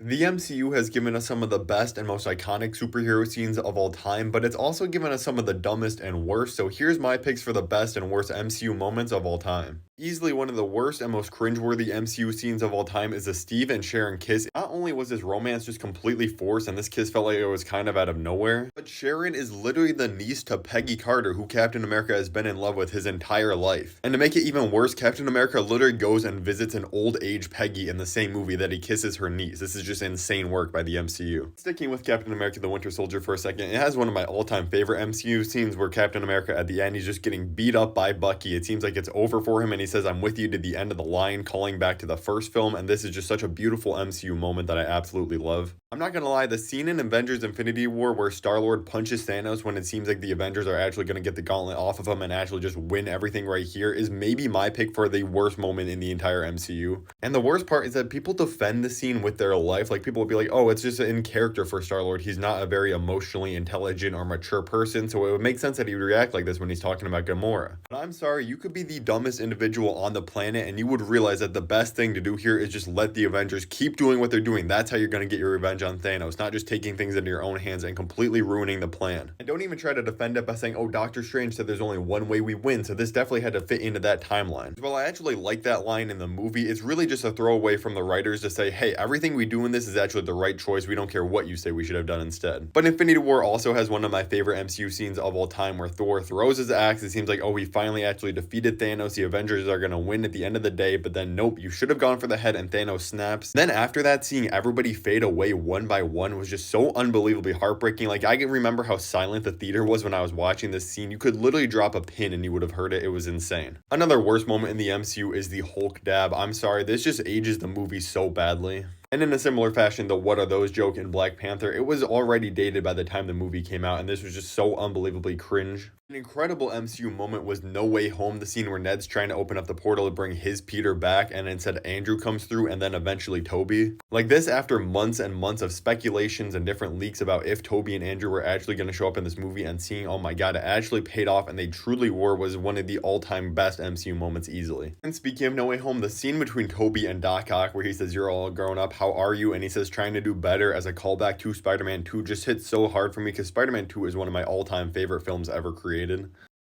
The MCU has given us some of the best and most iconic superhero scenes of all time, but it's also given us some of the dumbest and worst, so here's my picks for the best and worst MCU moments of all time. Easily one of the worst and most cringeworthy MCU scenes of all time is the Steve and Sharon kiss. Not only was this romance just completely forced and this kiss felt like it was kind of out of nowhere, but Sharon is literally the niece to Peggy Carter, who Captain America has been in love with his entire life. And to make it even worse, Captain America literally goes and visits an old age Peggy in the same movie that he kisses her niece. This is just insane work by the MCU. Sticking with Captain America the Winter Soldier for a second, it has one of my all-time favorite MCU scenes where Captain America at the end, he's just getting beat up by Bucky. It seems like it's over for him and he says, "I'm with you" to the end of the line, calling back to the first film, and this is just such a beautiful MCU moment that I absolutely love. I'm not gonna lie, the scene in Avengers Infinity War where Star-Lord punches Thanos when it seems like the Avengers are actually gonna get the gauntlet off of him and actually just win everything right here is maybe my pick for the worst moment in the entire MCU. And the worst part is that people defend the scene with their life. Like, people will be like, oh, it's just in character for Star-Lord. He's not a very emotionally intelligent or mature person, so it would make sense that he would react like this when he's talking about Gamora. But I'm sorry, you could be the dumbest individual on the planet and you would realize that the best thing to do here is just let the Avengers keep doing what they're doing. That's how you're gonna get your revenge on Thanos, not just taking things into your own hands and completely ruining the plan. And don't even try to defend it by saying, oh, Doctor Strange said there's only one way we win, so this definitely had to fit into that timeline. While I actually like that line in the movie, it's really just a throwaway from the writers to say, hey, everything we do in this is actually the right choice. We don't care what you say we should have done instead. But Infinity War also has one of my favorite MCU scenes of all time where Thor throws his axe. It seems like, oh, he finally actually defeated Thanos. The Avengers are gonna win at the end of the day, but then nope, you should have gone for the head and Thanos snaps. Then after that, seeing everybody fade away one by one was just so unbelievably heartbreaking. Like, I can remember how silent the theater was when I was watching this scene. You could literally drop a pin and you would have heard it. It was insane. Another worst moment in the MCU is the Hulk dab. I'm sorry, this just ages the movie so badly. And in a similar fashion, the "what are those" joke in Black Panther, it was already dated by the time the movie came out, and this was just so unbelievably cringe. An incredible MCU moment was No Way Home, the scene where Ned's trying to open up the portal to bring his Peter back, and instead Andrew comes through and then eventually Toby. Like this, after months and months of speculations and different leaks about if Toby and Andrew were actually going to show up in this movie, and seeing, oh my god, it actually paid off and they truly were, was one of the all-time best MCU moments easily. And speaking of No Way Home, the scene between Toby and Doc Ock where he says, "You're all grown up, how are you?" and he says, "Trying to do better," as a callback to Spider-Man 2 just hits so hard for me because Spider-Man 2 is one of my all-time favorite films ever created.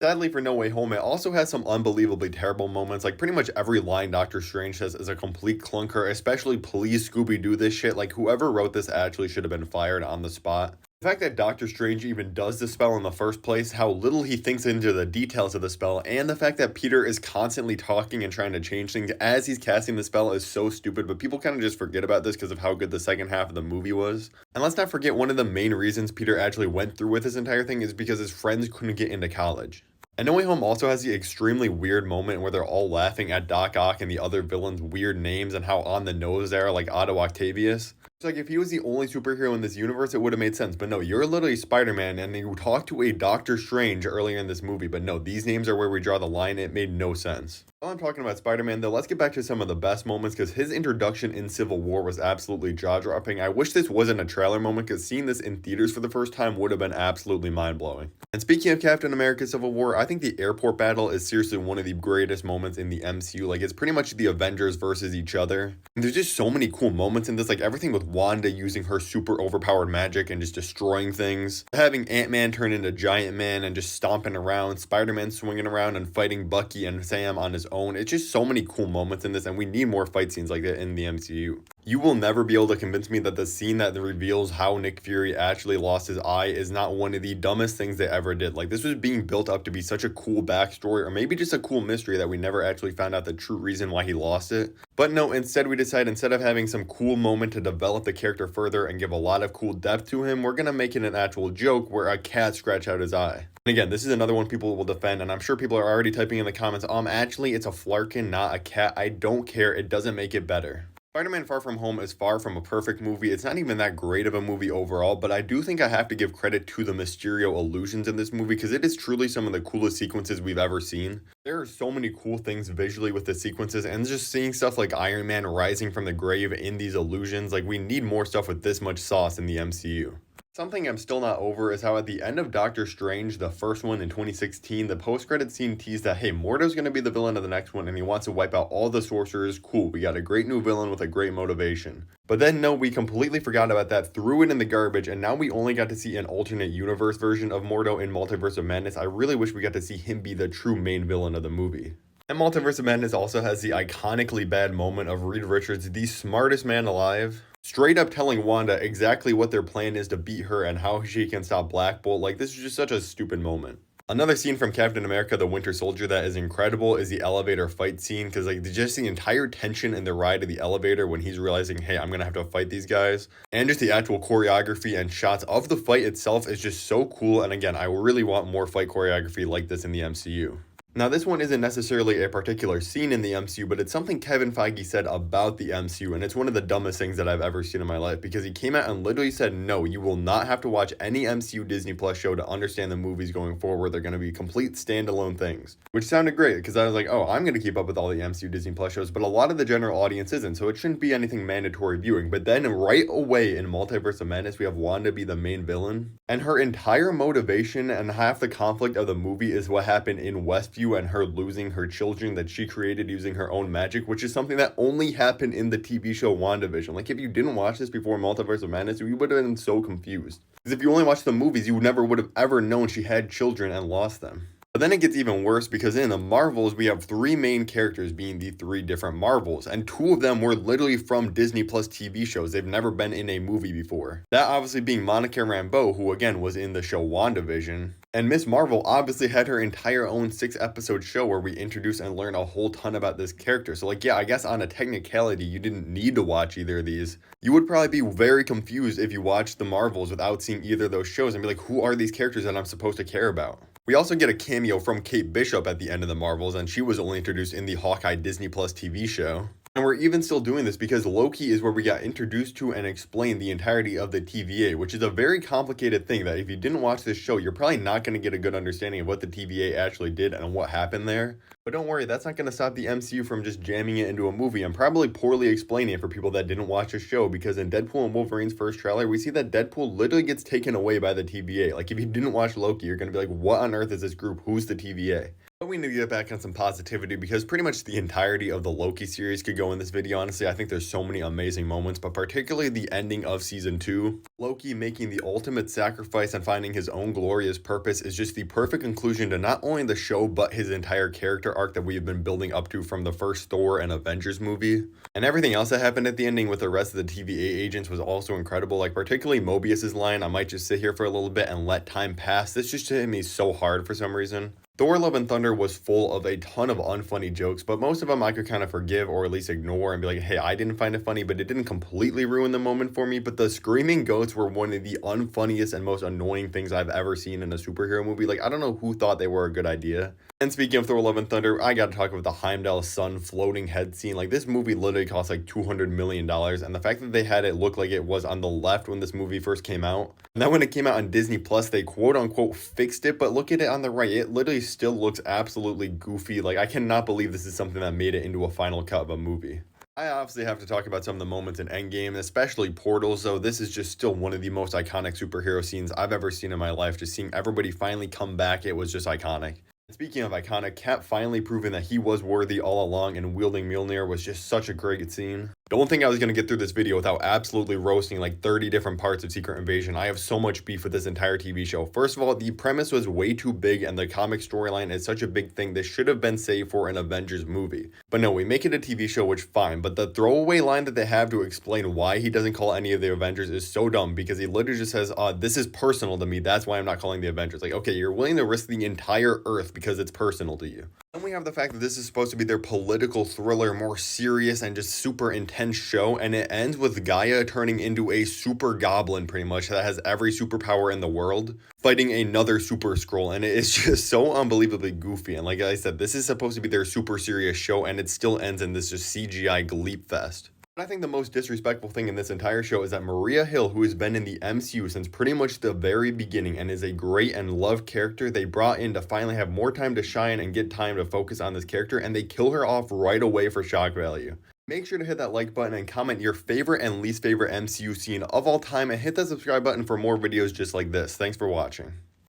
Sadly for No Way Home, it also has some unbelievably terrible moments. Like, pretty much every line Doctor Strange says is a complete clunker, especially "please Scooby-Doo this shit." Like, whoever wrote this actually should have been fired on the spot. The fact that Doctor Strange even does the spell in the first place, how little he thinks into the details of the spell, and the fact that Peter is constantly talking and trying to change things as he's casting the spell is so stupid, but people kind of just forget about this because of how good the second half of the movie was. And let's not forget, one of the main reasons Peter actually went through with this entire thing is because his friends couldn't get into college. And No Way Home also has the extremely weird moment where they're all laughing at Doc Ock and the other villains' weird names and how on the nose they are, like Otto Octavius. It's like, if he was the only superhero in this universe, it would have made sense. But no, you're literally Spider-Man, and you talk to a Doctor Strange earlier in this movie. But no, these names are where we draw the line. It made no sense. While I'm talking about Spider-Man, though, let's get back to some of the best moments, because his introduction in Civil War was absolutely jaw-dropping. I wish this wasn't a trailer moment, because seeing this in theaters for the first time would have been absolutely mind-blowing. And speaking of Captain America Civil War, I think the airport battle is seriously one of the greatest moments in the MCU. Like, it's pretty much the Avengers versus each other. And there's just so many cool moments in this, like everything with Wanda using her super overpowered magic and just destroying things, having Ant-Man turn into Giant Man and just stomping around, Spider-Man swinging around and fighting Bucky and Sam on his own. It's just so many cool moments in this, and we need more fight scenes like that in the MCU. You will never be able to convince me that the scene that reveals how Nick Fury actually lost his eye is not one of the dumbest things they ever did. Like, this was being built up to be such a cool backstory, or maybe just a cool mystery that we never actually found out the true reason why he lost it. But no, instead we decide, instead of having some cool moment to develop the character further and give a lot of cool depth to him, we're gonna make it an actual joke where a cat scratched out his eye. And again, this is another one people will defend, and I'm sure people are already typing in the comments, actually it's a flarkin, not a cat. I don't care, it doesn't make it better. Spider-Man Far From Home is far from a perfect movie. It's not even that great of a movie overall, but I do think I have to give credit to the Mysterio illusions in this movie, because it is truly some of the coolest sequences we've ever seen. There are so many cool things visually with the sequences, and just seeing stuff like Iron Man rising from the grave in these illusions, like, we need more stuff with this much sauce in the MCU. Something I'm still not over is how at the end of Doctor Strange, the first one in 2016, the post-credit scene teased that, hey, Mordo's gonna be the villain of the next one and he wants to wipe out all the sorcerers. Cool, we got a great new villain with a great motivation. But then no, we completely forgot about that, threw it in the garbage, and now we only got to see an alternate universe version of Mordo in Multiverse of Madness. I really wish we got to see him be the true main villain of the movie. And Multiverse of Madness also has the iconically bad moment of Reed Richards, the smartest man alive, straight up telling Wanda exactly what their plan is to beat her and how she can stop Black Bolt. Like, this is just such a stupid moment. Another scene from Captain America, the Winter Soldier, that is incredible is the elevator fight scene, because like just the entire tension in the ride of the elevator when he's realizing, hey, I'm gonna have to fight these guys, and just the actual choreography and shots of the fight itself is just so cool. And again, I really want more fight choreography like this in the MCU. Now, this one isn't necessarily a particular scene in the MCU, but it's something Kevin Feige said about the MCU, and it's one of the dumbest things that I've ever seen in my life, because he came out and literally said, no, you will not have to watch any MCU Disney Plus show to understand the movies going forward. They're going to be complete standalone things, which sounded great, because I was like, oh, I'm going to keep up with all the MCU Disney Plus shows, but a lot of the general audience isn't, so it shouldn't be anything mandatory viewing. But then right away in Multiverse of Madness, we have Wanda be the main villain, and her entire motivation and half the conflict of the movie is what happened in Westview and her losing her children that she created using her own magic, which is something that only happened in the TV show WandaVision. Like, if you didn't watch this before Multiverse of Madness, you would have been so confused. Because if you only watched the movies, you never would have ever known she had children and lost them. But then it gets even worse, because in the Marvels, we have three main characters being the three different Marvels, and two of them were literally from Disney Plus TV shows. They've never been in a movie before. That obviously being Monica Rambeau, who again was in the show WandaVision, and Miss Marvel obviously had her entire own 6-episode show where we introduce and learn a whole ton about this character. So like, yeah, I guess on a technicality, you didn't need to watch either of these. You would probably be very confused if you watched the Marvels without seeing either of those shows and be like, who are these characters that I'm supposed to care about? We also get a cameo from Kate Bishop at the end of the Marvels, and she was only introduced in the Hawkeye Disney Plus TV show. And we're even still doing this because Loki is where we got introduced to and explained the entirety of the TVA, which is a very complicated thing that if you didn't watch this show, you're probably not going to get a good understanding of what the TVA actually did and what happened there. But don't worry, that's not going to stop the MCU from just jamming it into a movie and probably poorly explaining it for people that didn't watch the show, because in Deadpool and Wolverine's first trailer, we see that Deadpool literally gets taken away by the TVA. Like, if you didn't watch Loki, you're going to be like, what on earth is this group? Who's the TVA? But we need to get back on some positivity, because pretty much the entirety of the Loki series could go in this video. Honestly, I think there's so many amazing moments, but particularly the ending of season 2. Loki making the ultimate sacrifice and finding his own glorious purpose is just the perfect conclusion to not only the show, but his entire character arc that we have been building up to from the first Thor and Avengers movie. And everything else that happened at the ending with the rest of the TVA agents was also incredible, like particularly Mobius's line, I might just sit here for a little bit and let time pass. This just hit me so hard for some reason. Thor Love and Thunder was full of a ton of unfunny jokes, but most of them I could kind of forgive or at least ignore and be like, hey, I didn't find it funny, but it didn't completely ruin the moment for me. But the screaming goats were one of the unfunniest and most annoying things I've ever seen in a superhero movie. Like, I don't know who thought they were a good idea. And speaking of Thor Love and Thunder, I gotta talk about the Heimdall sun floating head scene. Like, this movie literally cost like $200 million, and the fact that they had it look like it was on the left when this movie first came out, and then when it came out on Disney Plus, they quote unquote fixed it, but look at it on the right, it literally still looks absolutely goofy. Like, I cannot believe this is something that made it into a final cut of a movie. I obviously have to talk about some of the moments in Endgame, especially Portals, though this is just still one of the most iconic superhero scenes I've ever seen in my life. Just seeing everybody finally come back, it was just iconic. Speaking of iconic, Cap finally proving that he was worthy all along and wielding Mjolnir was just such a great scene. Don't think I was going to get through this video without absolutely roasting like 30 different parts of Secret Invasion. I have so much beef with this entire TV show. First of all, the premise was way too big and the comic storyline is such a big thing. This should have been saved for an Avengers movie. But no, we make it a TV show, which fine. But the throwaway line that they have to explain why he doesn't call any of the Avengers is so dumb, because he literally just says, this is personal to me. That's why I'm not calling the Avengers. Like, okay, you're willing to risk the entire Earth because it's personal to you. Then we have the fact that this is supposed to be their political thriller, more serious and just super intense show, and it ends with Gaia turning into a super goblin pretty much that has every superpower in the world, fighting another super Skrull, and it is just so unbelievably goofy. And like I said, this is supposed to be their super serious show, and it still ends in this just CGI gleep fest. I think the most disrespectful thing in this entire show is that Maria Hill, who has been in the MCU since pretty much the very beginning and is a great and loved character, they brought in to finally have more time to shine and get time to focus on this character, and they kill her off right away for shock value. Make sure to hit that like button and comment your favorite and least favorite MCU scene of all time, and hit that subscribe button for more videos just like this. Thanks for watching.